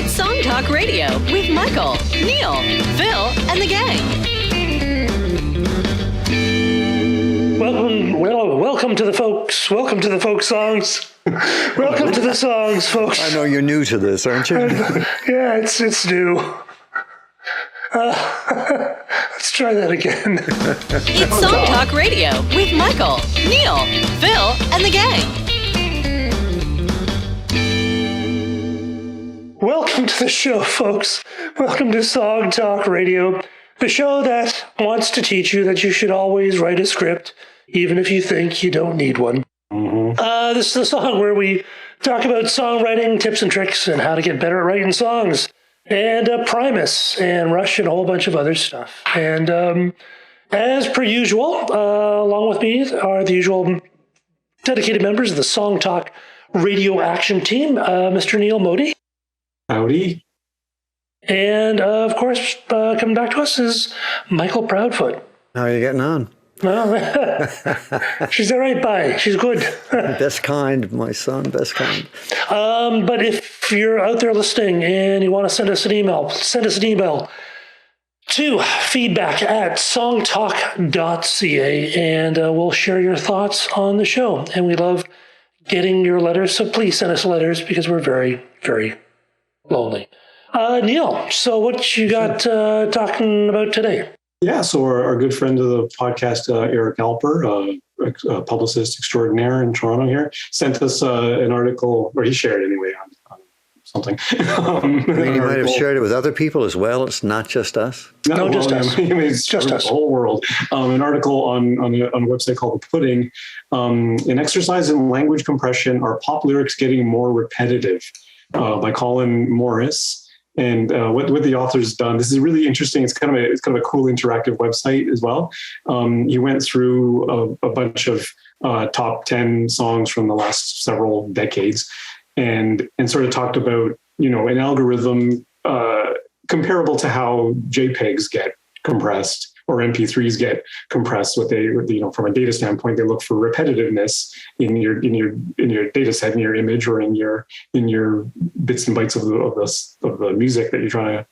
It's Song Talk Radio with Michael, Neil, Phil, and the gang. Welcome to the folks. Welcome to the folk songs. Welcome to the songs, folks. I know you're new to this, aren't you? Yeah, it's new. Let's try that again. It's Song Talk Radio with Michael, Neil, Phil, and the gang. Welcome to the show, folks. Welcome to Song Talk Radio, the show that wants to teach you that you should always write a script, even if you think you don't need one. This is the song where we talk about songwriting tips and tricks and how to get better at writing songs, and Primus and Rush and a whole bunch of other stuff. And as per usual, along with me are the usual dedicated members of the Song Talk Radio Action Team, Mr. Neil Modi. Howdy. And of course, coming back to us is Michael Proudfoot. How are you getting on? Well, she's all right, bye. She's good. Best kind, my son, best kind. But if you're out there listening and you want to send us an email to feedback@songtalk.ca, and we'll share your thoughts on the show. And we love getting your letters, so please send us letters because we're very, very lonely. Neil, so what you got talking about today? Yeah, so our good friend of the podcast, Eric Alper, a publicist extraordinaire in Toronto here, sent us an article, or he shared anyway on something. You might have shared it with other people as well. It's not just us. No, just us. It's just us. The whole world. An article on a website called The Pudding. An exercise in language compression, are pop lyrics getting more repetitive? By Colin Morris. And what the author's done, this is really interesting. It's kind of a cool interactive website as well. He went through a bunch of top 10 songs from the last several decades, and sort of talked about, an algorithm comparable to how JPEGs get compressed or MP3s get compressed. What they, from a data standpoint, they look for repetitiveness in your data set, in your image, or in your bits and bytes of the music that you're trying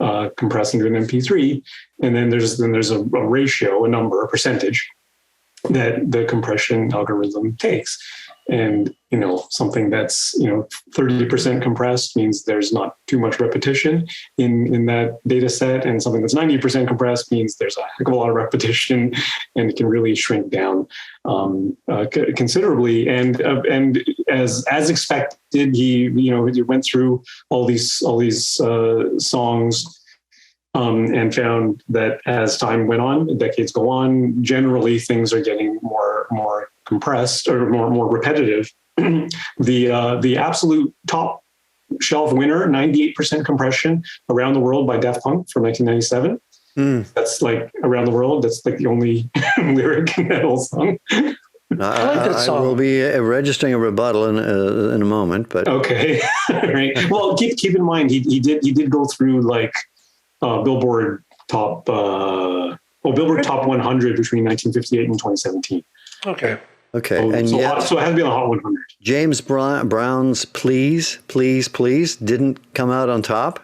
to compress into an MP3. And then there's a ratio, a number, a percentage that the compression algorithm takes. And, something that's, 30% compressed means there's not too much repetition in that data set. And something that's 90% compressed means there's a heck of a lot of repetition, and it can really shrink down considerably. And as expected, he went through all these songs and found that as time went on, decades go on, generally things are getting more compressed or more repetitive. The absolute top shelf winner, 98% compression around the world by Daft Punk from 1997. That's like around the world. That's like the only lyric in that whole song. I like that song. I will be registering a rebuttal in a moment, but okay. Right. Well, keep in mind he did go through like Billboard top 100 between 1958 and 2017. Okay. Okay. So, and so yet, it has to be on the Hot 100. James Brown's Please, Please, Please didn't come out on top.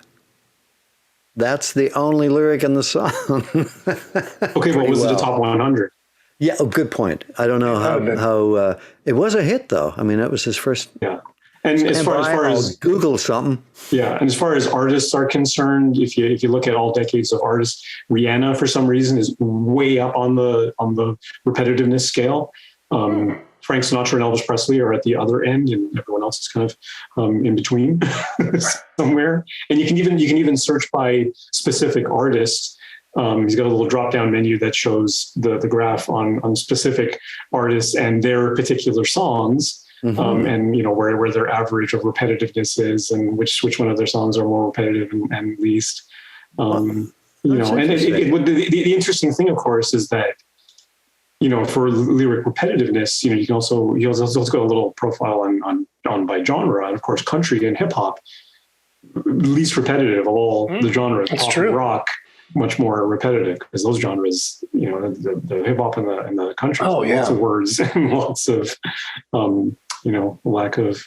That's the only lyric in the song. Okay, what was the top 100? Yeah, good point. I don't know how it was a hit, though. I mean, it was his first. Yeah. And as far as Google something. Yeah, and as far as artists are concerned, if you look at all decades of artists, Rihanna for some reason is way up on the repetitiveness scale. Frank Sinatra and Elvis Presley are at the other end, and everyone else is kind of in between somewhere. And you can even search by specific artists. He's got a little drop-down menu that shows the graph on specific artists and their particular songs. Mm-hmm. And where their average of repetitiveness is, and which one of their songs are more repetitive and least. And the interesting thing, of course, is that for lyric repetitiveness, he also got a little profile on by genre, and of course, country and hip hop, least repetitive of all the genres. That's pop true. And rock, much more repetitive, because those genres, the hip hop and the country, lots of words and lots of lack of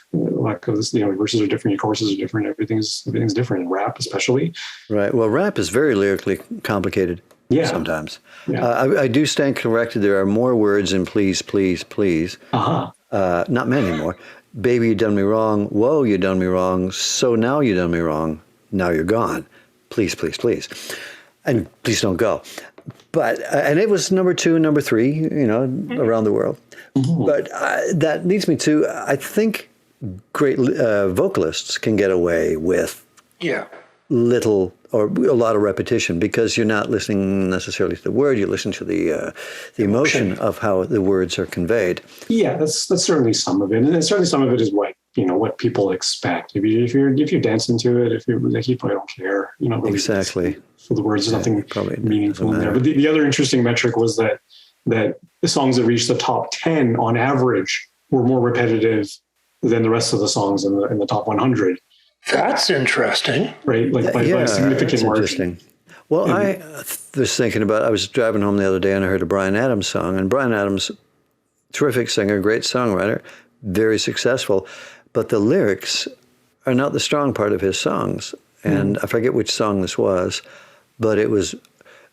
this, verses are different, your choruses are different, everything's different in rap, especially. Right. Well, rap is very lyrically complicated. Yeah. Sometimes. Yeah. I do stand corrected. There are more words in please, please, please. Not many more. Baby, you done me wrong. Whoa, you done me wrong. So now you done me wrong. Now you're gone. Please, please, please. And please don't go. But, and it was number 2, number 3, around the world. Mm-hmm. But that leads me to, I think great vocalists can get away with little or a lot of repetition, because you're not listening necessarily to the word, you listen to the emotion of how the words are conveyed. Yeah, that's certainly some of it, and certainly some of it is what people expect. If you're dancing to it, if you're like, you probably don't care, really. Exactly. So the words, there's nothing meaningful in there. But the other interesting metric was that the songs that reached the top 10 on average were more repetitive than the rest of the songs in the top 100. That's interesting. Right? Like by a significant margin. Well, I was thinking about, I was driving home the other day and I heard a Bryan Adams song. And Bryan Adams, terrific singer, great songwriter, very successful. But the lyrics are not the strong part of his songs. And I forget which song this was, but it was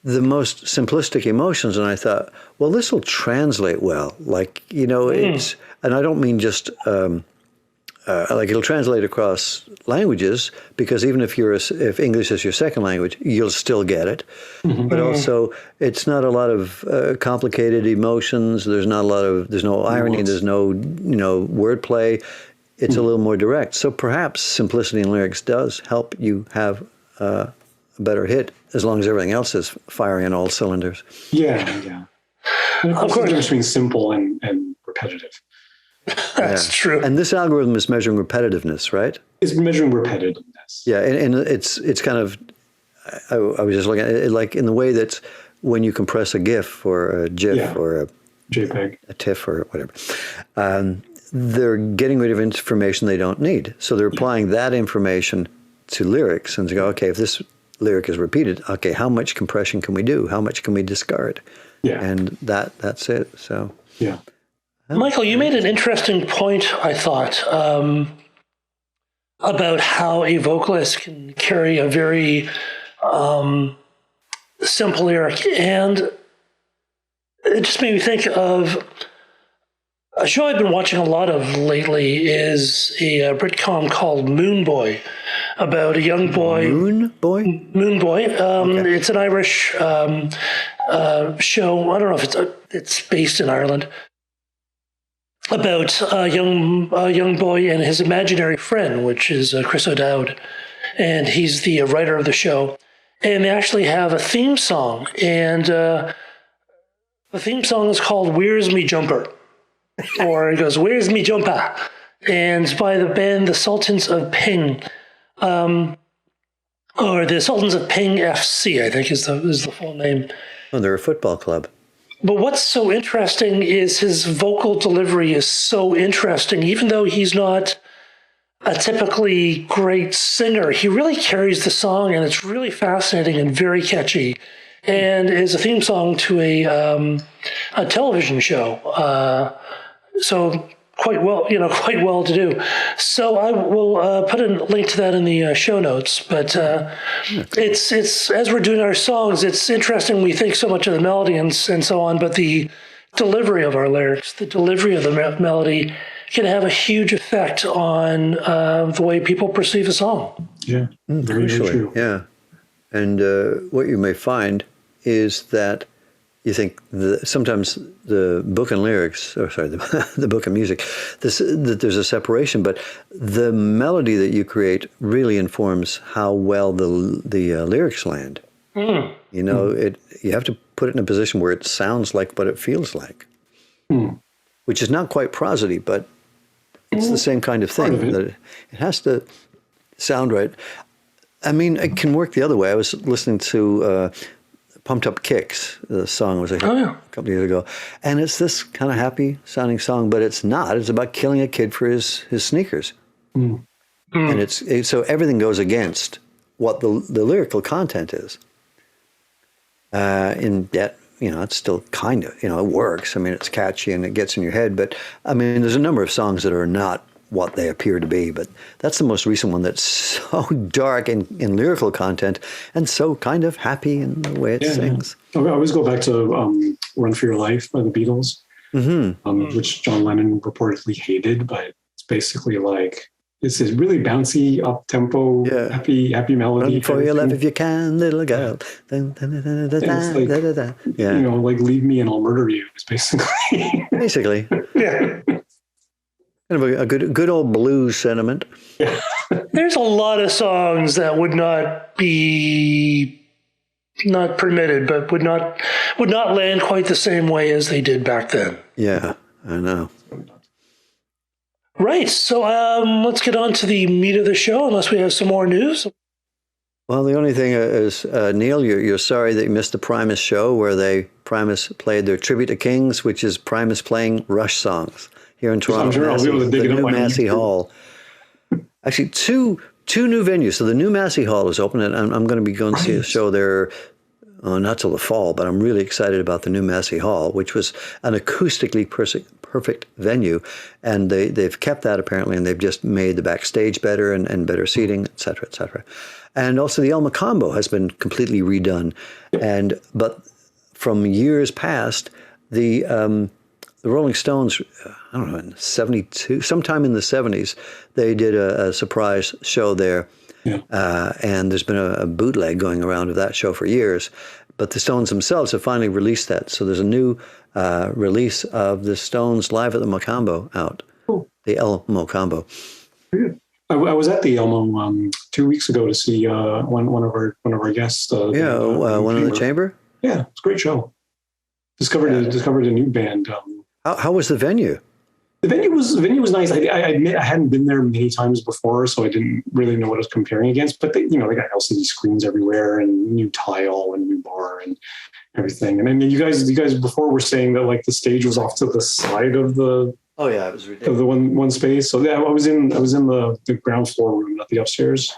the most simplistic emotions. And I thought, well, this will translate well. Like, it's, and I don't mean just... like it'll translate across languages, because even if English is your second language, you'll still get it. Mm-hmm. But also, it's not a lot of complicated emotions. There's no irony. There's no wordplay. It's a little more direct. So perhaps simplicity in lyrics does help you have a better hit, as long as everything else is firing on all cylinders. Yeah. And of course, the difference between simple and repetitive. That's true. And this algorithm is measuring repetitiveness, right? It's measuring repetitiveness. Yeah, and it's kind of, I was just looking at it like in the way that when you compress a GIF or a GIF or a JPEG, a TIFF or whatever, they're getting rid of information they don't need. So they're applying that information to lyrics and to go, okay, if this lyric is repeated, okay, how much compression can we do? How much can we discard? Yeah. And that's it. So yeah. Michael, you made an interesting point, I thought, about how a vocalist can carry a very simple lyric. And it just made me think of a show I've been watching a lot of lately is a Britcom called Moon Boy, about a young boy. Moon Boy? Moon Boy. Okay. It's an Irish show. I don't know if it's based in Ireland. About a young boy and his imaginary friend, which is Chris O'Dowd, and he's the writer of the show. And they actually have a theme song, and the theme song is called "Where's Me Jumper," or it goes "Where's Me Jumper," and it's by the band the Sultans of Ping, or the Sultans of Ping FC, I think is the full name. Oh, they're a football club. But what's so interesting is his vocal delivery is so interesting. Even though he's not a typically great singer, he really carries the song, and it's really fascinating and very catchy, and is a theme song to a television show. So quite well to do. So I will put a link to that in the show notes. But it's as we're doing our songs, it's interesting. We think so much of the melody and so on, but the delivery of our lyrics, the delivery of the melody, can have a huge effect on the way people perceive a song. Yeah, very true. Yeah, and what you may find is that you think sometimes the book and lyrics, the book and music, that there's a separation, but the melody that you create really informs how well the lyrics land. Mm. You have to put it in a position where it sounds like what it feels like, which is not quite prosody, but it's the same kind of thing. That it has to sound right. I mean, it can work the other way. I was listening to Pumped Up Kicks. The song was a couple of years ago. And it's this kind of happy sounding song, but it's not. It's about killing a kid for his sneakers. Mm. And so everything goes against what the lyrical content is. In that, it's still kind of, it works. I mean, it's catchy and it gets in your head. But I mean, there's a number of songs that are not what they appear to be. But that's the most recent one that's so dark in lyrical content and so kind of happy in the way it sings. I always go back to Run for Your Life by the Beatles, which John Lennon reportedly hated, but it's basically like, it's this really bouncy, up-tempo, happy melody. Run for your life if you can, little girl. Like leave me and I'll murder you is basically. Basically. Yeah. Kind of a good old blues sentiment. Yeah. There's a lot of songs that would not be not permitted, but would not land quite the same way as they did back then. Yeah, I know. Right. So let's get on to the meat of the show, unless we have some more news. Well, the only thing is, Neil, you're sorry that you missed the Primus show where Primus played their Tribute to Kings, which is Primus playing Rush songs here in Toronto. I'm sure I'll be able to dig it up the new on Massey YouTube. Hall. Actually, two new venues. So the new Massey Hall is open, and I'm going to be going to see a show there. Not till the fall, but I'm really excited about the new Massey Hall, which was an acoustically perfect venue, and they've kept that apparently, and they've just made the backstage better and better seating, et cetera, et cetera. And also the El Macambo has been completely redone, but from years past, the Rolling Stones, I don't know, in '72, sometime in the '70s, they did a surprise show there. Yeah. And there's been a bootleg going around of that show for years. But the Stones themselves have finally released that. So there's a new release of the Stones live at the Mocambo out. Cool. The El Mocambo. I was at the Elmo 2 weeks ago to see one of our guests. One in the chamber? Yeah, it's a great show. Discovered a new band. How was the venue? The venue was nice. I admit I hadn't been there many times before, so I didn't really know what I was comparing against. But they got LCD screens everywhere and new tile and new bar and everything. And then you guys before were saying that like the stage was off to the side of the it was ridiculous. Of the one space. So yeah, I was in the ground floor room, not the upstairs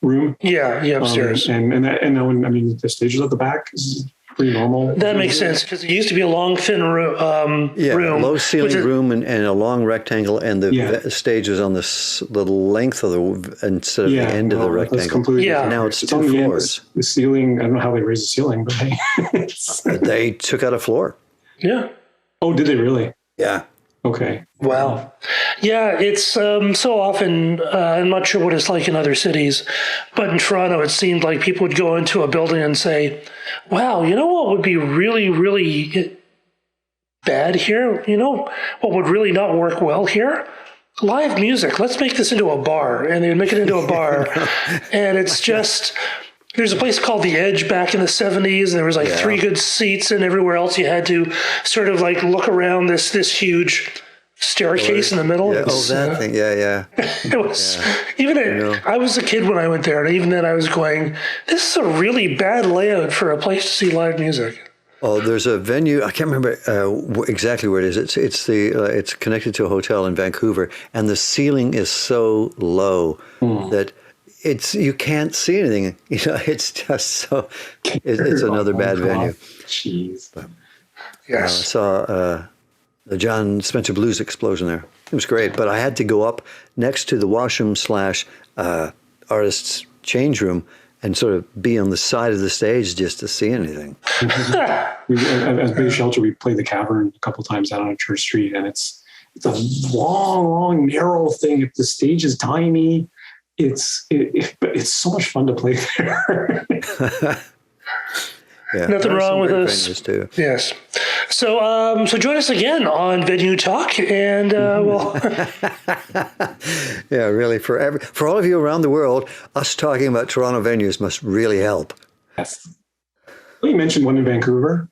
room. Yeah, upstairs. And now the stage is at the back. Is pretty normal. That makes sense because it used to be a long, thin room. Low ceiling room and a long rectangle, and the stage is on the length of instead of the end of the rectangle. Now it's 2 floors. The ceiling, I don't know how they raised the ceiling, but hey. They took out a floor. Yeah. Oh, did they really? Yeah. Okay. Wow. Yeah, it's so often, I'm not sure what it's like in other cities, but in Toronto, it seemed like people would go into a building and say, wow, you know what would be really, really bad here? You know what would really not work well here? Live music. Let's make this into a bar. And they would make it into a bar. And it's just... There's a place called The Edge back in the 70s, and there was like 3 good seats, and everywhere else you had to sort of like look around this huge staircase in the middle. Yeah. That thing. Yeah. It was I was a kid when I went there, and even then I was going, this is a really bad layout for a place to see live music. Oh, there's a venue. I can't remember exactly where it is. It's connected to a hotel in Vancouver, and the ceiling is so low that you can't see anything. It's just so. It's another bad venue. Jeez. Yes. I saw the John Spencer Blues explosion there. It was great, but I had to go up next to the washroom / artist's change room and sort of be on the side of the stage just to see anything. As Bay Shelter, we played the Cavern a couple times out on Church Street, and it's a long, narrow thing. If the stage is tiny, it's so much fun to play there. Nothing wrong with us. Too. Yes. So join us again on Venue Talk, and we'll. Yeah, really. For all of you around the world, us talking about Toronto venues must really help. Yes. Well, you mentioned one in Vancouver.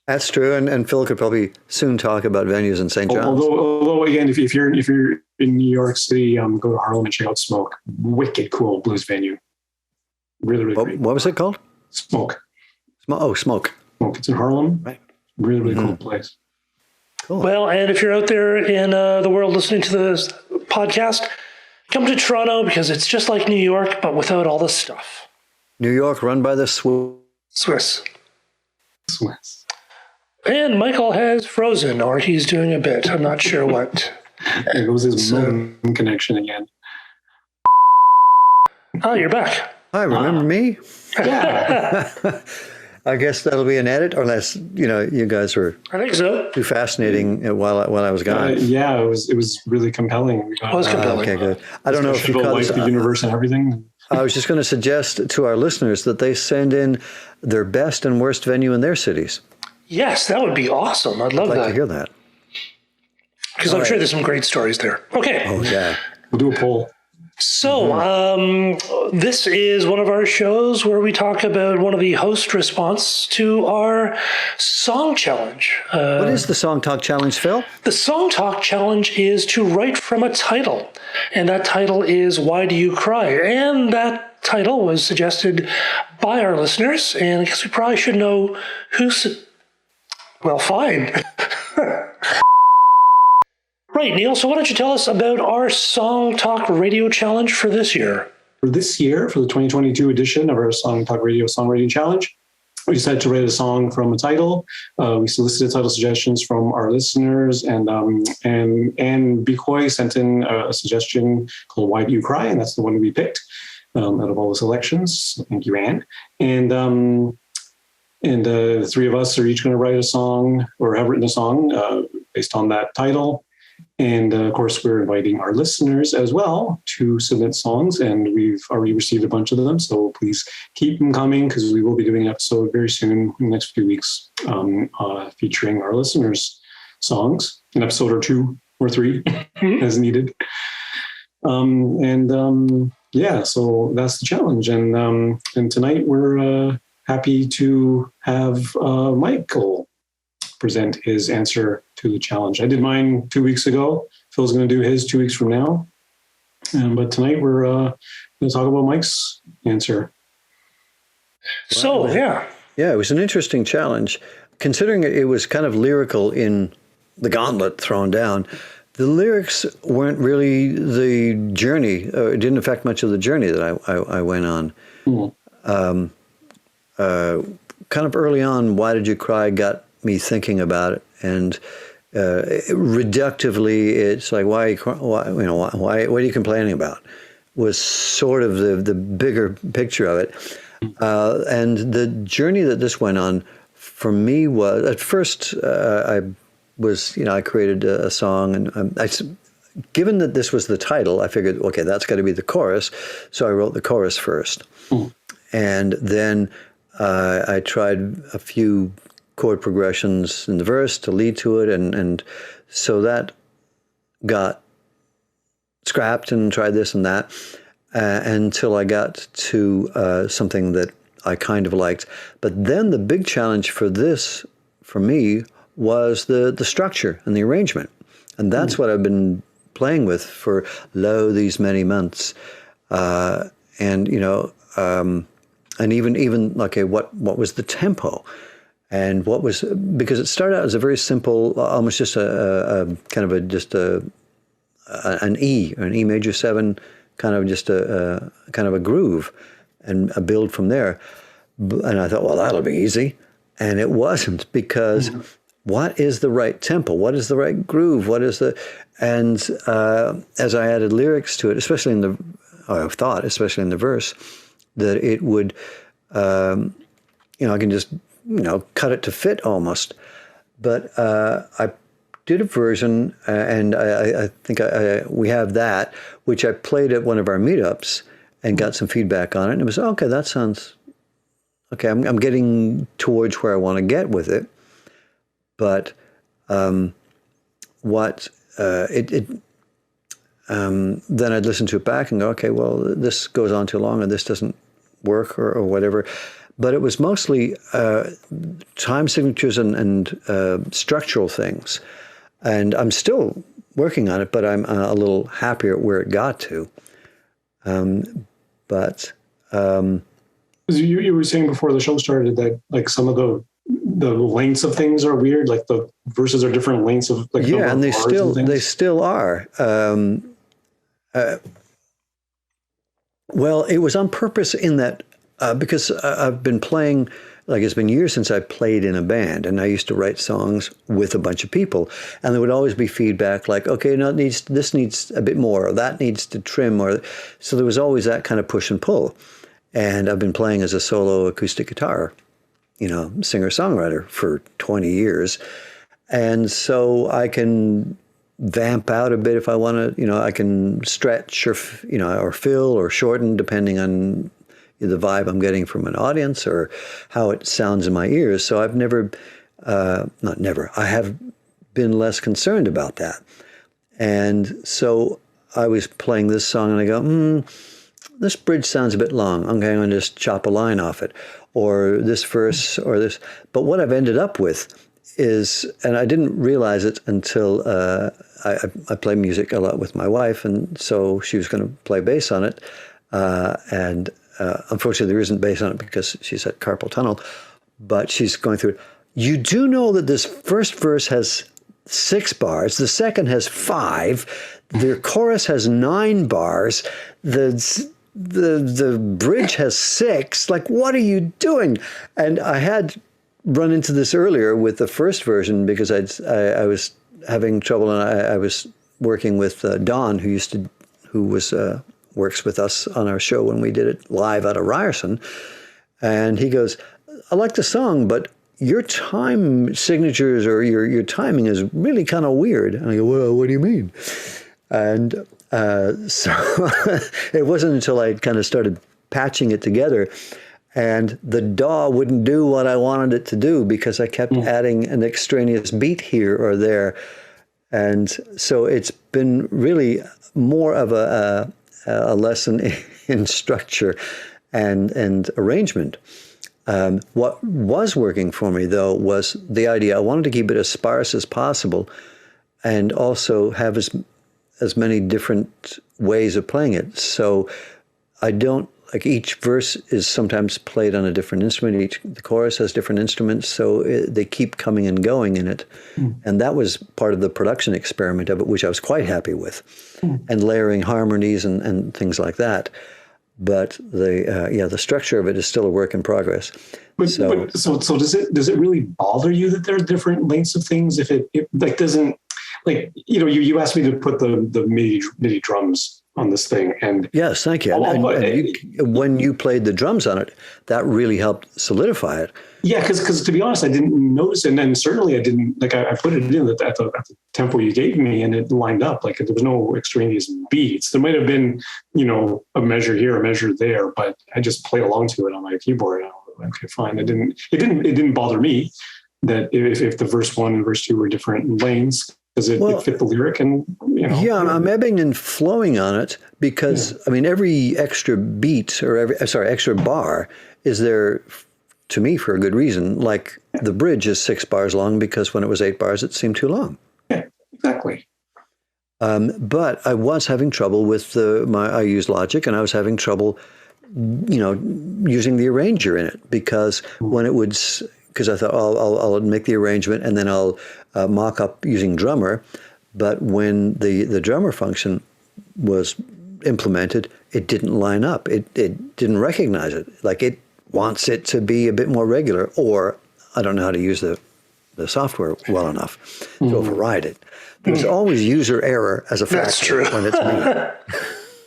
That's true, and Phil could probably soon talk about venues in St. John's. Although again, if you're in New York City, go to Harlem and check out Smoke. Wicked cool blues venue. Really, really great. What was it called? Smoke. Smoke. Smoke. It's in Harlem. Right. Really, really cool place. Cool. Well, and if you're out there in the world listening to this podcast, come to Toronto because it's just like New York, but without all the stuff. New York, run by the Swiss. And Michael has frozen, or he's doing a bit. I'm not sure what. There goes his modem connection again. Oh, you're back. Hi, remember me? Yeah. I guess that'll be an edit, unless you guys were I think so. too fascinating while I was gone. Yeah, it was really compelling. It was compelling. Okay, good. I don't know if you caught like this. the universe and everything. I was just going to suggest to our listeners that they send in their best and worst venue in their cities. Yes, that would be awesome. I'd love I'd like that. to hear that. Because I'm sure there's some great stories there. Okay. Oh, yeah. We'll do a poll. So, this is one of our shows where we talk about one of the host response to our song challenge. What is the Song Talk Challenge, Phil? The Song Talk Challenge is to write from a title, and that title is Why Do You Cry? And that title was suggested by our listeners, and I guess we probably should know who's... Well, fine. Right, Neil, so why don't you tell us about our Song Talk Radio Challenge for this year? For this year, for the 2022 edition of our Song Talk Radio Songwriting Challenge, we decided to write a song from a title. We solicited title suggestions from our listeners, and Anne Bicoy sent in a suggestion called Why Do You Cry? And that's the one we picked out of all the selections. Thank you, Anne. And the three of us are each going to write a song or have written a song based on that title. And of course, we're inviting our listeners as well to submit songs, and we've already received a bunch of them. So please keep them coming, because we will be doing an episode very soon in the next few weeks featuring our listeners' songs, an episode or 2 or 3 as needed. Yeah, so that's the challenge. And tonight we're happy to have Michael present his answer to the challenge. I did mine 2 weeks ago. Phil's going to do his 2 weeks from now. But tonight we're going to talk about Mike's answer. So, yeah. Yeah, it was an interesting challenge. Considering it was kind of lyrical in the gauntlet thrown down, the lyrics weren't really the journey. It didn't affect much of the journey that I went on. Kind of early on, Why Did You Cry got me thinking about it, and reductively, it's like, why what are you complaining about? Was sort of the bigger picture of it, and the journey that this went on for me was, at first I created a song, and given that this was the title, I figured, okay, that's got to be the chorus, so I wrote the chorus first, and then I tried a few chord progressions in the verse to lead to it, and so that got scrapped, and tried this and that until I got to something that I kind of liked. But then the big challenge for this, for me, was the structure and the arrangement, and that's what I've been playing with for these many months, and even okay, what was the tempo? And what was, because it started out as a very simple, almost just an E, or an E major 7, kind of just a kind of a groove, and a build from there. And I thought, well, that'll be easy. And it wasn't, because what is the right tempo? What is the right groove? And as I added lyrics to it, especially in the verse, that it would, I can just, cut it to fit almost. But I did a version, and I think we have that, which I played at one of our meetups and got some feedback on it. And it was, okay, that sounds, okay, I'm getting towards where I want to get with it. But then I'd listen to it back and go, okay, well, this goes on too long, or this doesn't work, or whatever. But it was mostly time signatures and structural things. And I'm still working on it, but I'm a little happier at where it got to. You were saying before the show started that, like, some of the lengths of things are weird, like the verses are different lengths of, like, yeah, and they still are. Well, it was on purpose in that because I've been playing like it's been years since I played in a band, and I used to write songs with a bunch of people, and there would always be feedback like, okay, no, this needs a bit more, or that needs to trim, or so there was always that kind of push and pull. And I've been playing as a solo acoustic guitar, singer-songwriter for 20 years. And so I can vamp out a bit if I want to, I can stretch or fill or shorten depending on the vibe I'm getting from an audience or how it sounds in my ears. So I've I have been less concerned about that. And so I was playing this song and I go, this bridge sounds a bit long. Okay, I'm going to just chop a line off it, or this verse or this. But what I've ended up with is, and I didn't realize it until I play music a lot with my wife, and so she was going to play bass on it. And unfortunately, there isn't bass on it because she's at carpal tunnel, but she's going through it. You do know that this first verse has 6 bars, the second has 5, the chorus has 9 bars, the bridge has 6. Like, what are you doing? And I had run into this earlier with the first version because I was having trouble, and I was working with Don, who works with us on our show when we did it live out of Ryerson, and he goes, I like the song, but your time signatures or your timing is really kind of weird. And I go, well, what do you mean? And so it wasn't until I kind of started patching it together, and the DAW wouldn't do what I wanted it to do because I kept adding an extraneous beat here or there. And so it's been really more of a lesson in structure and arrangement. What was working for me, though, was the idea. I wanted to keep it as sparse as possible and also have as many different ways of playing it. So I don't, like, each verse is sometimes played on a different instrument. The chorus has different instruments, so they keep coming and going in it. And that was part of the production experiment of it, which I was quite happy with, and layering harmonies and things like that. But the structure of it is still a work in progress. So does it really bother you that there are different lengths of things? If it like doesn't, like, you asked me to put the MIDI drums on this thing, and yes, thank you. And when you played the drums on it, that really helped solidify it. Yeah, because to be honest, I didn't notice, and then certainly I didn't, like, I put it in at the tempo you gave me, and it lined up. Like, there was no extraneous beats. There might have been, a measure here, a measure there, but I just play along to it on my keyboard. And I'm like, okay, fine. It didn't bother me that if the verse 1 and verse 2 were different lanes, because it fit the lyric, and Yeah, I'm ebbing and flowing on it because every extra beat or extra bar is there to me for a good reason. Like, the bridge is 6 bars long because when it was 8 bars, it seemed too long. Yeah, exactly. But I was having trouble with I used Logic, and I was having trouble, using the arranger in it because when it would, because I thought I'll make the arrangement and then I'll mock up using Drummer. But when the drummer function was implemented, it didn't line up. It didn't recognize it. Like, it wants it to be a bit more regular, or I don't know how to use the software well enough to override it. There's always user error as a factor. That's true. When it's me.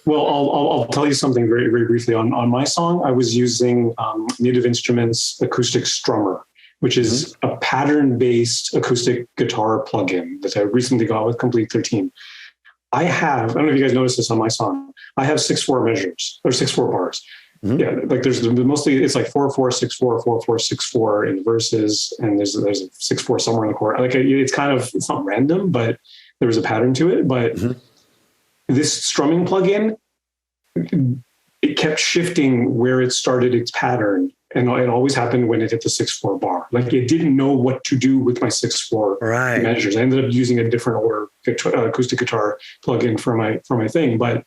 Well, I'll tell you something very, very briefly. On my song, I was using Native Instruments Acoustic Strummer, which is a pattern-based acoustic guitar plugin that I recently got with Complete 13. I don't know if you guys noticed this on my song. I have 6/4 measures, or 6/4 bars. Yeah, like there's mostly, it's like 4/4, 6/4, 4/4, 6/4 in the verses, and there's a 6/4 somewhere in the chorus. Like, it's not random, but there was a pattern to it. But this strumming plugin, it kept shifting where it started its pattern. And it always happened when it hit the 6/4 bar. Like, it didn't know what to do with my 6/4 measures. I ended up using a different order acoustic guitar plugin for my thing. But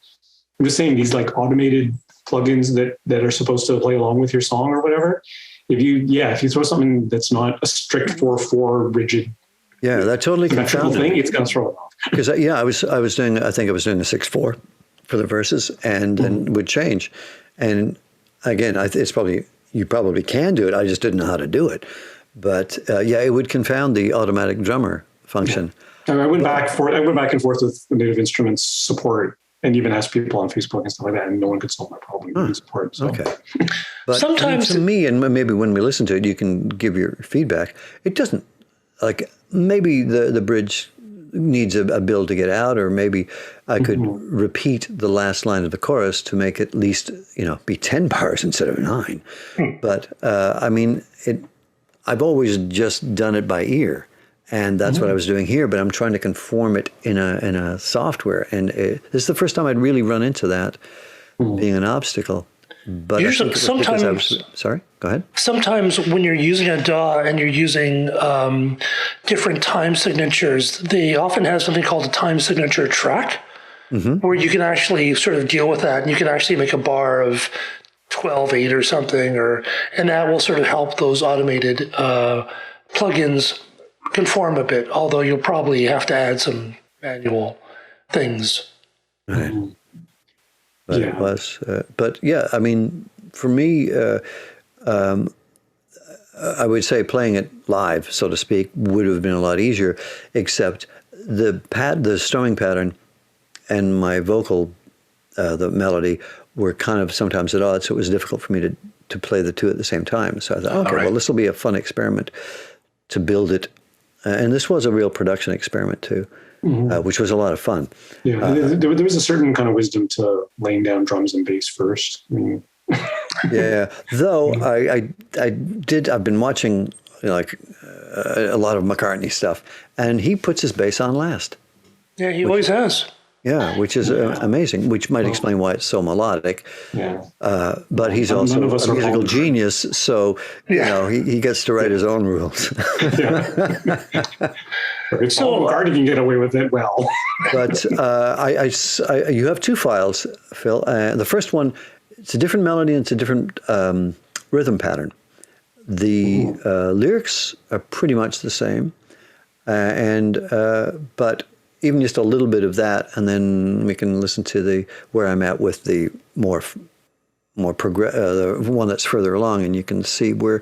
I'm just saying, these like automated plugins that are supposed to play along with your song or whatever, if you throw something that's not a strict 4/4 rigid, that totally confounded thing, it's going to throw it off. Because I was doing the 6/4 for the verses, and then would change. And again, it's probably you probably can do it. I just didn't know how to do it. But it would confound the automatic drummer function. Yeah. I went back and forth with the Native Instruments support, and even asked people on Facebook and stuff like that, and no one could solve my problem with support. So. Okay. But Sometimes to me, and maybe when we listen to it, you can give your feedback. It doesn't, like, maybe the bridge needs a build to get out, or maybe I could repeat the last line of the chorus to make it at least, be 10 bars instead of 9. But I mean, I've always just done it by ear, and that's what I was doing here. But I'm trying to conform it in a software, and this is the first time I'd really run into that being an obstacle. But usually, sometimes, sorry, go ahead. Sometimes when you're using a DAW and you're using different time signatures, they often have something called a time signature track, where you can actually sort of deal with that, and you can actually make a bar of 12/8 or something, and that will sort of help those automated plugins conform a bit. Although you'll probably have to add some manual things. Right. But it was, I mean, for me, I would say playing it live, so to speak, would have been a lot easier, except the strumming pattern and my vocal, the melody, were kind of sometimes at odds, so it was difficult for me to play the two at the same time. So I thought, okay, well, this will be a fun experiment to build it. And this was a real production experiment too. Which was a lot of fun. Yeah, there was a certain kind of wisdom to laying down drums and bass first. I mean, though I've been watching a lot of McCartney stuff, and he puts his bass on last. Yeah, he always has. Yeah, which is amazing, which might explain why it's so melodic. Yeah. But he's also a musical genius, so he gets to write his own rules. So McCartney can get away with it well. But you have 2 files, Phil. The first one, it's a different melody and it's a different rhythm pattern. The lyrics are pretty much the same, but even just a little bit of that, and then we can listen to where I'm at with the the one that's further along, and you can see where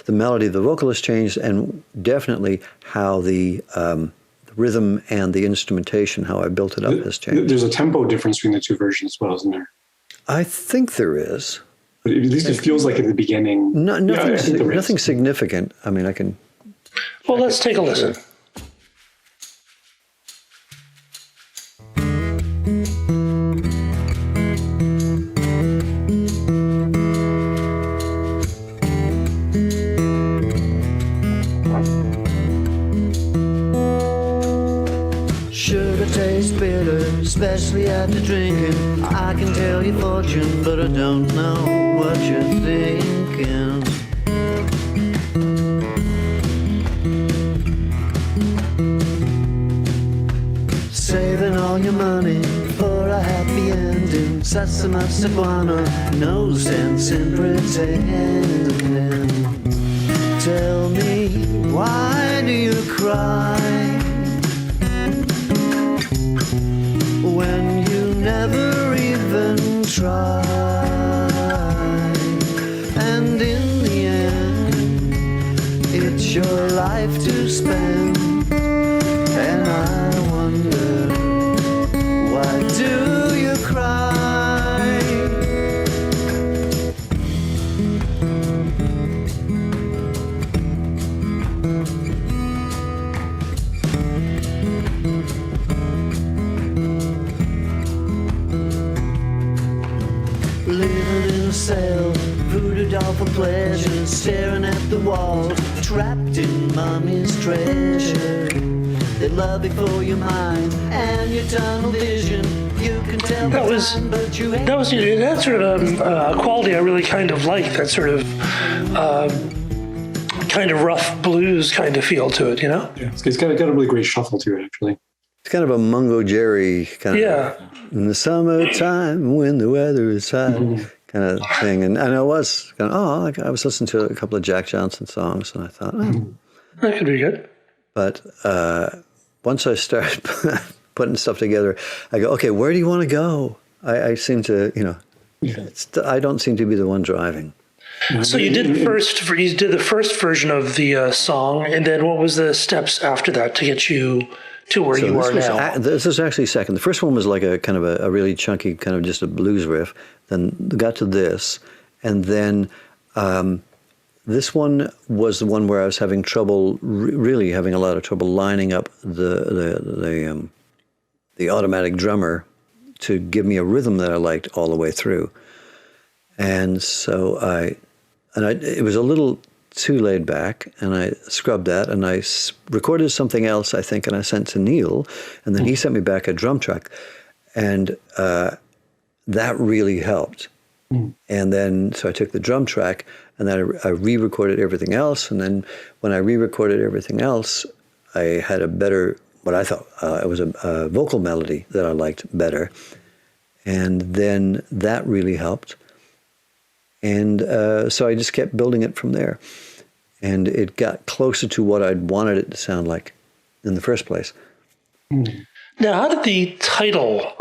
the melody of the vocal has changed, and definitely how the rhythm and the instrumentation, how I built it up, has changed. There's a tempo difference between the 2 versions as well, isn't there? I think there is. But at least it feels like at the beginning. Nothing significant. I mean, I can. Well, let's take a listen. Especially after drinking, I can tell your fortune, but I don't know what you're thinking. Saving all your money for a happy ending. Such so much iguana, no sense in pretending. Tell me, why do you cry when you never even try? And in the end, it's your life to spend. And I wonder, why do you cry? Living in a cell, voodoo doll for pleasure, staring at the wall, trapped in mommy's treasure. They love before your mind and your tunnel vision. You can tell that was sort of a quality I really kind of like. That sort of kind of rough blues kind of feel to it, you know? Yeah, it's got a really great shuffle to it, actually. It's kind of a Mungo Jerry kind of in the summertime when the weather is hot kind of thing. And I was kind of, I was listening to a couple of Jack Johnson songs, and I thought, that could be good. But once I started putting stuff together, I go, okay, where do you want to go? I seem to, I don't seem to be the one driving. So you did the first version of the song, and then what was the steps after that to get you to where you are now? This is actually second. The first one was like a kind of a really chunky, kind of just a blues riff. Then got to this, and then this one was the one where I was having trouble, really having a lot of trouble lining up the automatic drummer to give me a rhythm that I liked all the way through. And so it was a little too laid back, and I scrubbed that, and I recorded something else, I think, and I sent to Neil, and then he sent me back a drum track, and that really helped. And then, so I took the drum track, and then I re-recorded everything else, and then when I re-recorded everything else, I had a better, what I thought, it was a vocal melody that I liked better, and then that really helped. And so I just kept building it from there. And it got closer to what I'd wanted it to sound like in the first place. Now, how did the title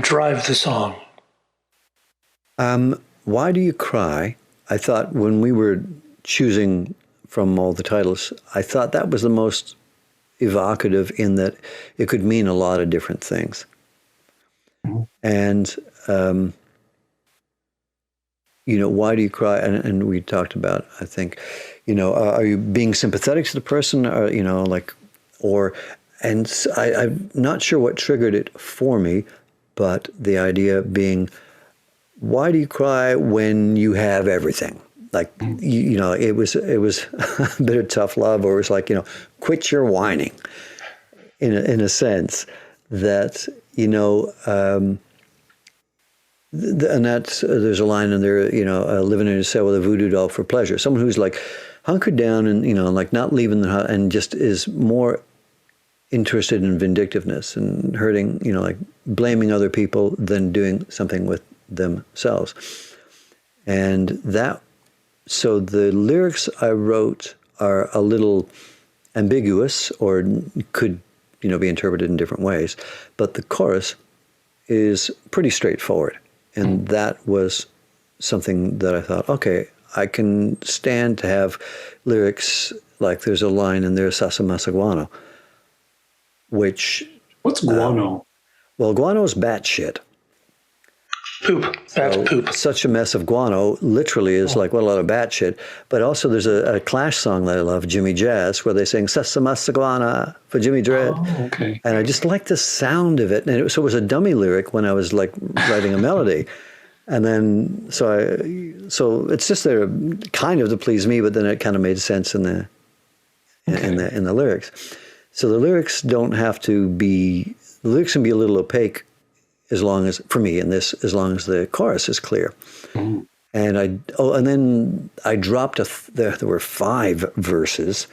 drive the song? Why Do You Cry? I thought when we were choosing from all the titles, I thought that was the most evocative in that it could mean a lot of different things. And why do you cry? And we talked about, I think, are you being sympathetic to the person, or, I'm not sure what triggered it for me, but the idea being, why do you cry when you have everything? Like, it was a bit of tough love, or it was like, quit your whining, in a sense that, and that's, there's a line in there, living in a cell with a voodoo doll for pleasure. Someone who's like hunkered down and, like not leaving the house and just is more interested in vindictiveness and hurting, like blaming other people than doing something with themselves. And so the lyrics I wrote are a little ambiguous, or could, be interpreted in different ways. But the chorus is pretty straightforward. And that was something that I thought, okay, I can stand to have lyrics like there's a line in there, Sasamasa Guano, which... What's guano? Well, guano is bat shit. Poop. Bat poop. Such a mess of guano literally is like, a lot of bat shit. But also there's a Clash song that I love, Jimmy Jazz, where they sing Sasamasa Guana for Jimmy Dread. Oh, okay. And I just like the sound of it. And so it was a dummy lyric when I was like writing a melody. And then, so it's just there kind of to please me, but then it kind of made sense in the lyrics. So the lyrics don't have to be, the lyrics can be a little opaque as long as, for me in this, as long as the chorus is clear. And then I dropped there were 5 verses.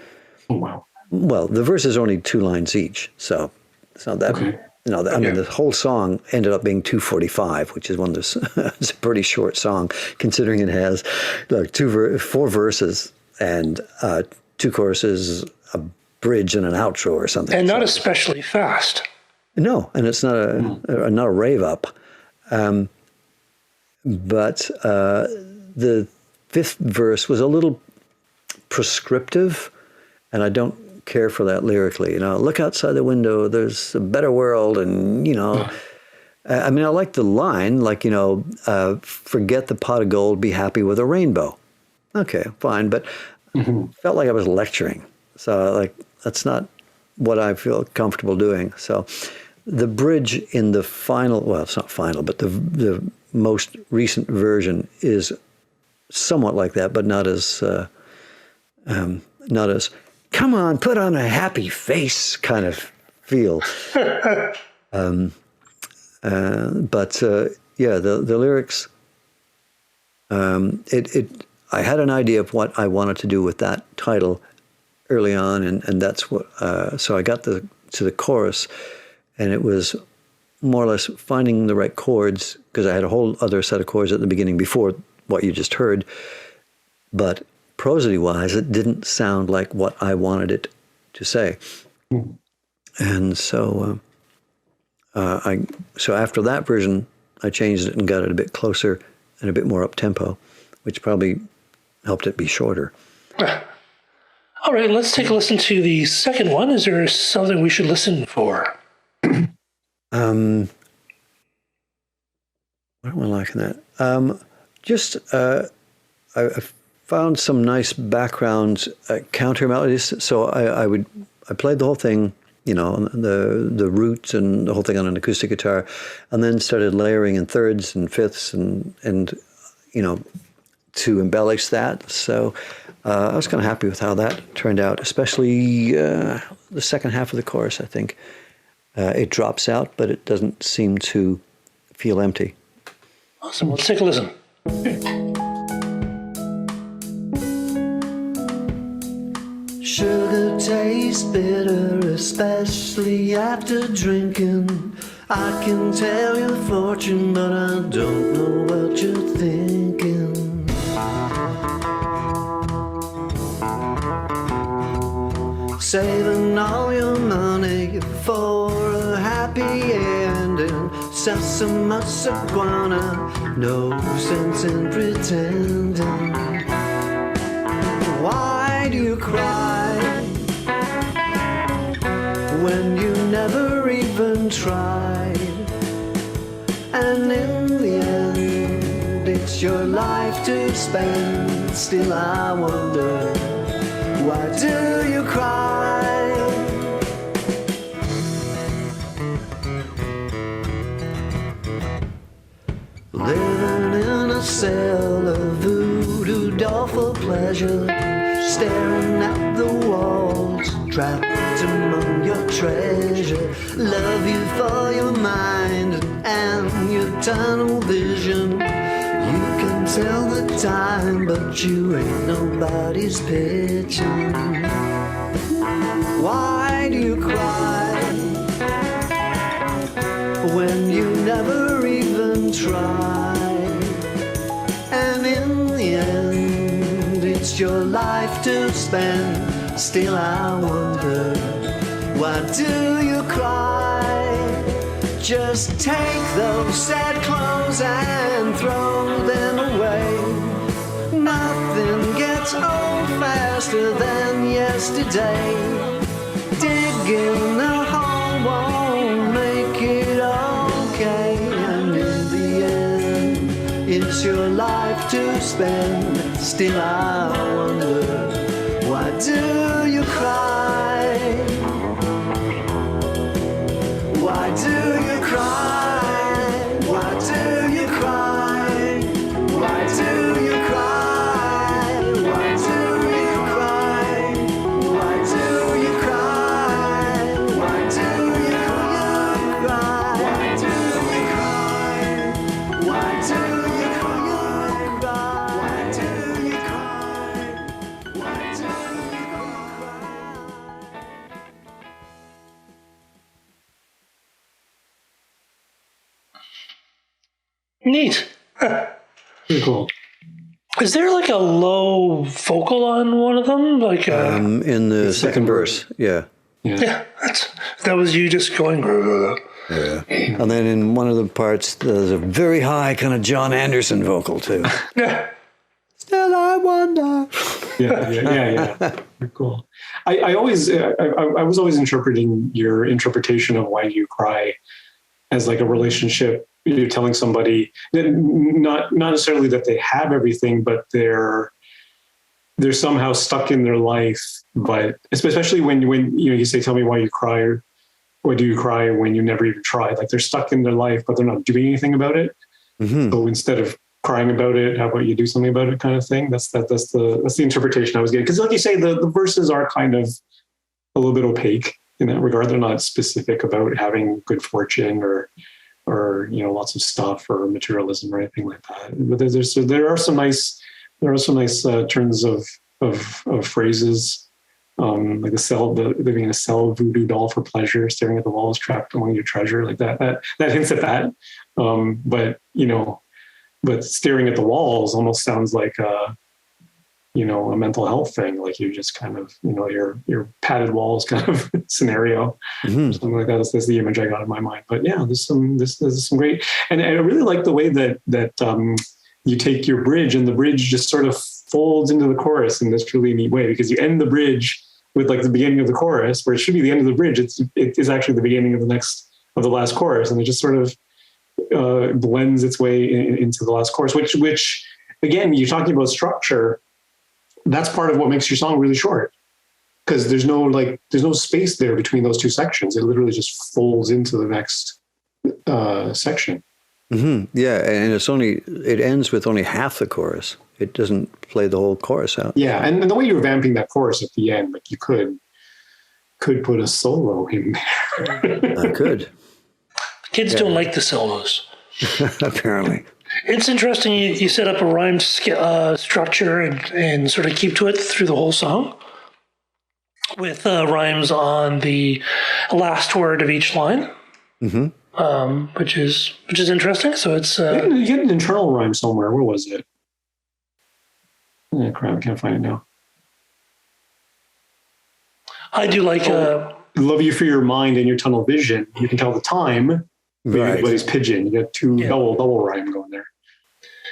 Oh, wow. Well, the verses are only 2 lines each, so it's not that. Okay. I mean, the whole song ended up being 2:45, which is it's a pretty short song, considering it has like 4 verses and 2 choruses, a bridge, and an outro or something. And not especially fast. No, and it's not a rave up. But the 5th verse was a little prescriptive, and I don't care for that lyrically. Look outside the window, there's a better world, and I mean, I like the line, like, forget the pot of gold, be happy with a rainbow. Okay, fine, but felt like I was lecturing. So like, that's not what I feel comfortable doing. So the bridge in the final, well, it's not final, but the most recent version is somewhat like that, but not as come on, put on a happy face kind of feel. The lyrics, I had an idea of what I wanted to do with that title early on, and that's what, so I got to the chorus, and it was more or less finding the right chords, because I had a whole other set of chords at the beginning before what you just heard, but prosody-wise, it didn't sound like what I wanted it to say. And so so after that version, I changed it and got it a bit closer and a bit more up-tempo, which probably helped it be shorter. All right, let's take a listen to the second one. Is there something we should listen for? What am I liking that? I found some nice background counter melodies. So I played the whole thing, the roots and the whole thing on an acoustic guitar, and then started layering in thirds and fifths and to embellish that. So I was kind of happy with how that turned out, especially the second half of the chorus, I think. It drops out, but it doesn't seem to feel empty. Awesome. Let's take a listen. Sugar tastes bitter, especially after drinking. I can tell your fortune, but I don't know what you're thinking. Saving all your money for a happy ending. Sesame iguana, no sense in pretending. Why do you cry when you never even tried? And in the end, it's your life to spend. Still I wonder, why do you cry? Living in a cell of voodoo doll for pleasure, staring at the walls, trapped among your treasure. Love you for your mind and your tunnel vision. You can tell the time, but you ain't nobody's pitching. Why do you cry when you never even try? And in the end, it's your life to spend. Still I wonder, why do you cry? Just take those sad clothes and throw them away. Nothing gets old faster than yesterday. Digging a hole won't make it okay. And in the end, it's your life to spend. Still I wonder, why do you cry? Why do you cry? Why do you cry? Why do you cry? Why do you cry? Why do you cry? Why do you cry? Why do you cry? Why do you cry? Why do you cry? Why do you cry? Neat. Pretty cool. Is there like a low vocal on one of them? Like In the second verse, yeah. yeah, that was you just going. Yeah. And then in one of the parts, there's a very high kind of John Anderson vocal too. Yeah. Still I wonder. Yeah. Very cool. I was always interpreting your interpretation of Why Do You Cry as like a relationship. You're telling somebody that not necessarily that they have everything, but they're somehow stuck in their life. But especially when you say, "Tell me why you cry," or "Why do you cry?" when you never even tried. Like they're stuck in their life, but they're not doing anything about it. Mm-hmm. So instead of crying about it, how about you do something about it, kind of thing. That's the interpretation I was getting. Because like you say, the verses are kind of a little bit opaque in that regard. They're not specific about having good fortune or lots of stuff or materialism or anything like that. But there are some nice turns of phrases, like living in a cell, voodoo doll for pleasure, staring at the walls, trapped among your treasure, like that hints at that. But staring at the walls almost sounds like a mental health thing, like you just kind of, your padded walls kind of scenario, something like that. That's the image I got in my mind. But yeah, there's some great, and I really like the way that you take your bridge and the bridge just sort of folds into the chorus in this really neat way, because you end the bridge with like the beginning of the chorus, where it should be the end of the bridge. It is actually the beginning of the last chorus. And it just sort of blends its way into the last chorus, which again, you're talking about structure. That's part of what makes your song really short, because there's no space there between those two sections. It literally just folds into the next section. Mm-hmm. Yeah, and it ends with only half the chorus. It doesn't play the whole chorus out. Yeah, and the way you're vamping that chorus at the end, like you could put a solo in there. I could. Kids don't like the solos. Apparently. It's interesting you set up a rhyme structure and sort of keep to it through the whole song, with rhymes on the last word of each line, which is interesting. So it's you get an internal rhyme somewhere. Where was it? Oh, crap, I can't find it now. I do like love you for your mind and your tunnel vision. You can tell the time. Right. Nobody's pigeon. You got two double rhyme going there.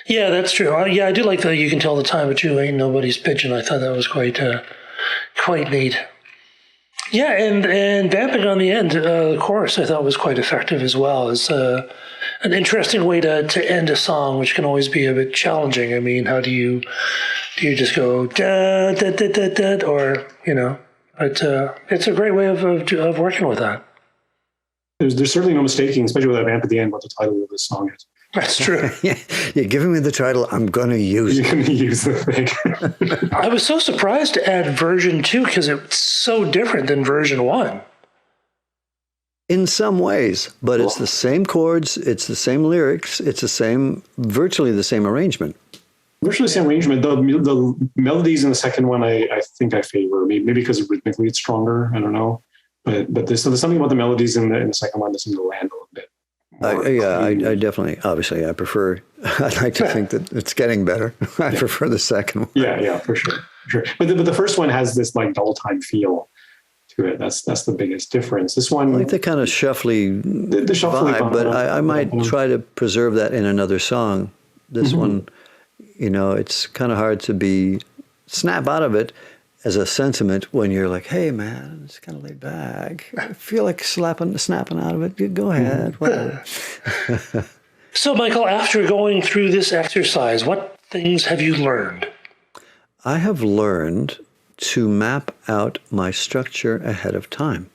Yeah, that's true. I do like that. You can tell the time, but you ain't nobody's pigeon. I thought that was quite neat. Yeah, and vamping on the end, the chorus, I thought was quite effective as well. It's an interesting way to end a song, which can always be a bit challenging. I mean, how do you just go da da da da da, or But it's a great way of working with that. There's certainly no mistaking, especially with that vamp at the end, what the title of this song is. That's true. You're giving me the title. I'm going to use it. You're going to use the thing. I was so surprised to add version 2 because it's so different than version 1. In some ways, but it's the same chords, it's the same lyrics, it's virtually the same arrangement. Virtually the same arrangement. The melodies in the second one, I think I favor. Maybe because rhythmically it's stronger. I don't know. But there's something about the melodies in the second one that seem to land a little bit. I definitely, obviously, I prefer, I'd like to think that it's getting better. I prefer the second one. Yeah, for sure. But the first one has this like double time feel to it. That's the biggest difference. This one, I like the kind of shuffly, the shuffly vibe, but I might try to preserve that in another song. This one, it's kind of hard to snap out of it as a sentiment when you're like, hey man, it's kind of laid back. I feel like snapping out of it. Go ahead. Whatever. So Michael, after going through this exercise, what things have you learned? I have learned to map out my structure ahead of time.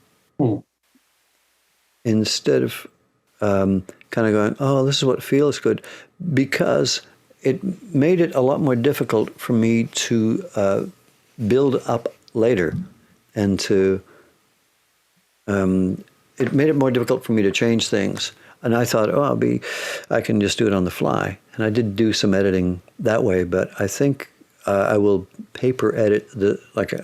Instead of kind of going, oh, this is what feels good, because it made it a lot more difficult for me to build up later, and it made it more difficult for me to change things. And I thought, I can just do it on the fly. And I did do some editing that way, but I think I will paper edit like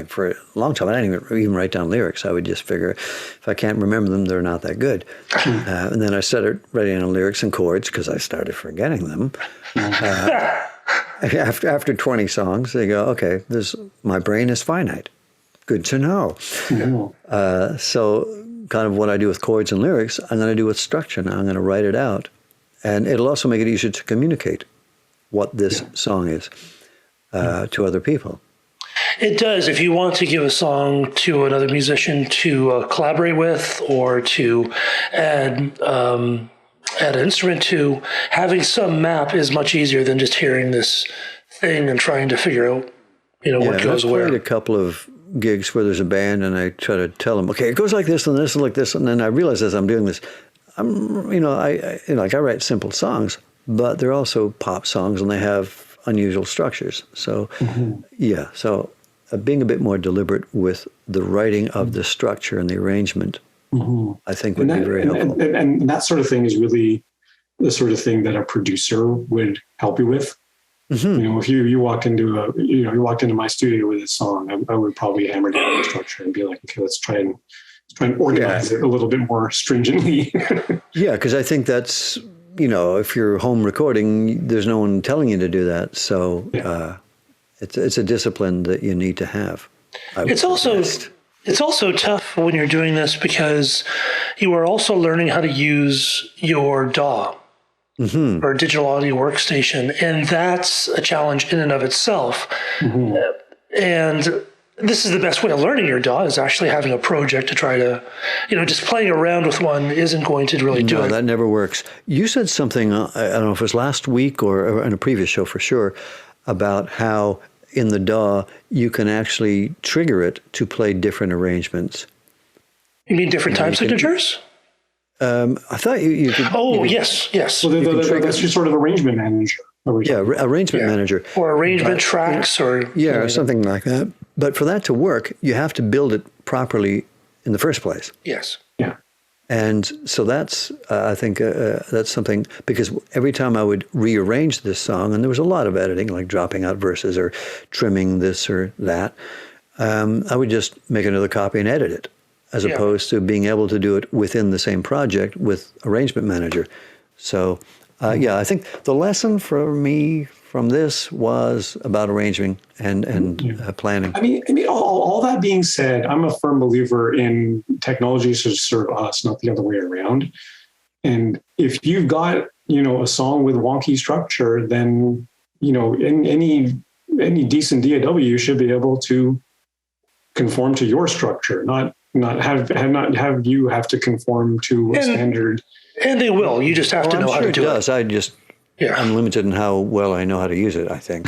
for a long time. I didn't even write down lyrics. I would just figure if I can't remember them, they're not that good. And then I started writing down lyrics and chords because I started forgetting them. After 20 songs, they go, okay, my brain is finite. Good to know. So kind of what I do with chords and lyrics, I'm going to do with structure now. I'm going to write it out. And it'll also make it easier to communicate what this song is to other people. It does. If you want to give a song to another musician to collaborate with, or to add an instrument to, having some map is much easier than just hearing this thing and trying to figure out, what goes where. I've played a couple of gigs where there's a band and I try to tell them, okay, it goes like this and this and like this, and then I realize as I'm doing this, I write simple songs, but they're also pop songs and they have unusual structures. So, so being a bit more deliberate with the writing of the structure and the arrangement, I think would be very helpful. And that sort of thing is really the sort of thing that a producer would help you with. If you walked into my studio with a song, I would probably hammer down the structure and be like, okay, let's try and organize it a little bit more stringently. Yeah, because I think that's, if you're home recording, there's no one telling you to do that. So it's a discipline that you need to have. It's also tough when you're doing this because you are also learning how to use your DAW. or digital audio workstation, and that's a challenge in and of itself. And this is the best way of learning your DAW, is actually having a project to try to, just playing around with one isn't going to really do it. No, that never works. You said something, I don't know if it was last week or in a previous show for sure, about how in the DAW you can actually trigger it to play different arrangements. You mean different time signatures? I thought you could... Oh, yes. Well, that's just sort of arrangement manager. Arrangement manager. Or arrangement tracks or... Yeah, or something like that. But for that to work, you have to build it properly in the first place. Yes. Yeah. And so that's, I think, that's something, because every time I would rearrange this song, and there was a lot of editing, like dropping out verses or trimming this or that, I would just make another copy and edit it, as opposed to being able to do it within the same project with Arrangement Manager. So, I think the lesson for me from this was about arranging and planning. I mean, all that being said, I'm a firm believer in technology to serve us, not the other way around. And if you've got, a song with wonky structure, then, in any decent DAW should be able to conform to your structure, not have you have to conform to a standard. And they will. You just have to know how to do it. I'm limited in how well I know how to use it, I think.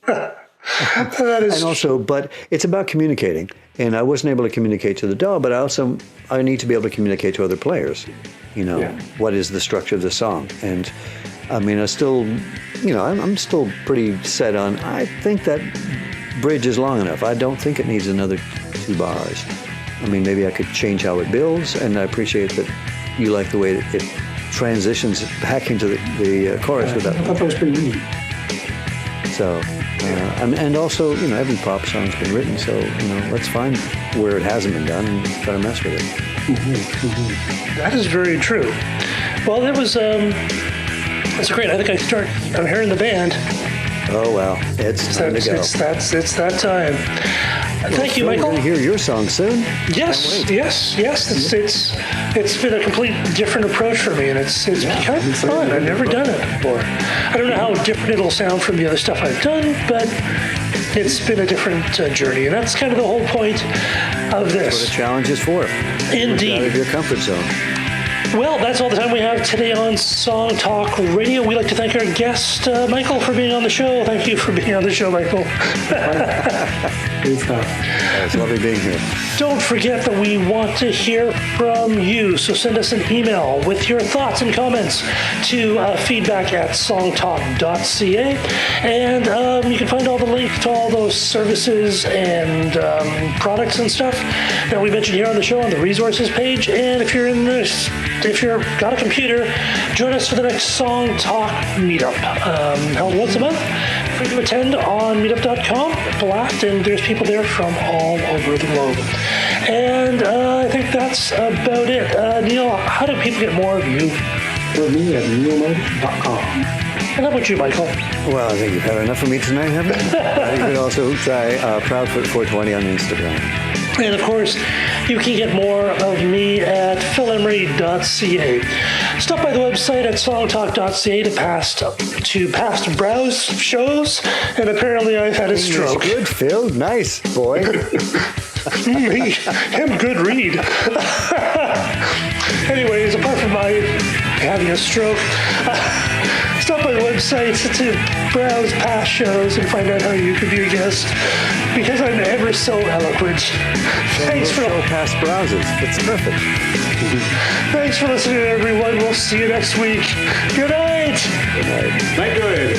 That is... And also, but it's about communicating. And I wasn't able to communicate to the DAW, but I need to be able to communicate to other players. What is the structure of the song? And I mean, I'm still pretty set on, I think that bridge is long enough. I don't think it needs another 2 bars. I mean, maybe I could change how it builds, and I appreciate that you like the way it transitions back into the chorus with that. I thought that was pretty neat. So, and also, every pop song's been written, so, let's find where it hasn't been done and try to mess with it. That is very true. Well, that's great. I think I'm hearing the band. Oh, well, it's time to go. It's that time. Thank you, Michael. We're going to hear your song soon. Yes. It's been a complete different approach for me, and it's kind of fun. I've never done it before. I don't know how different it'll sound from the other stuff I've done, but it's been a different journey, and that's kind of the whole point of this. That's what a challenge is for. Indeed. Out of your comfort zone. Well, that's all the time we have today on Song Talk Radio. We'd like to thank our guest, Michael, for being on the show. Thank you for being on the show, Michael. It's lovely being here. Don't forget that we want to hear from you, so send us an email with your thoughts and comments to feedback@songtalk.ca, and you can find all the links to all those services and products and stuff that we mentioned here on the show on the resources page. And if you've got a computer, join us for the next Song Talk meetup, held once a month. Free to attend on meetup.com, blast, and there's people there from all over the globe. And I think that's about it. Neil, how do people get more of you? For me at neilmode.com. And how about you, Michael? Well, I think you've had enough of me tonight, haven't you? You can also try Proudfoot420 on Instagram. And of course, you can get more of me at philemery.ca. Stop by the website at songtalk.ca to past browse shows, and apparently I've had a stroke. Good, Phil. Nice, boy. Him good read. Anyways, apart from my having a stroke, stop by the website to browse past shows and find out how you can be a guest, because I'm ever so eloquent. Thanks for past browsers. It's perfect. Thanks for listening, everyone. We'll see you next week. Good night. Good night. Night good.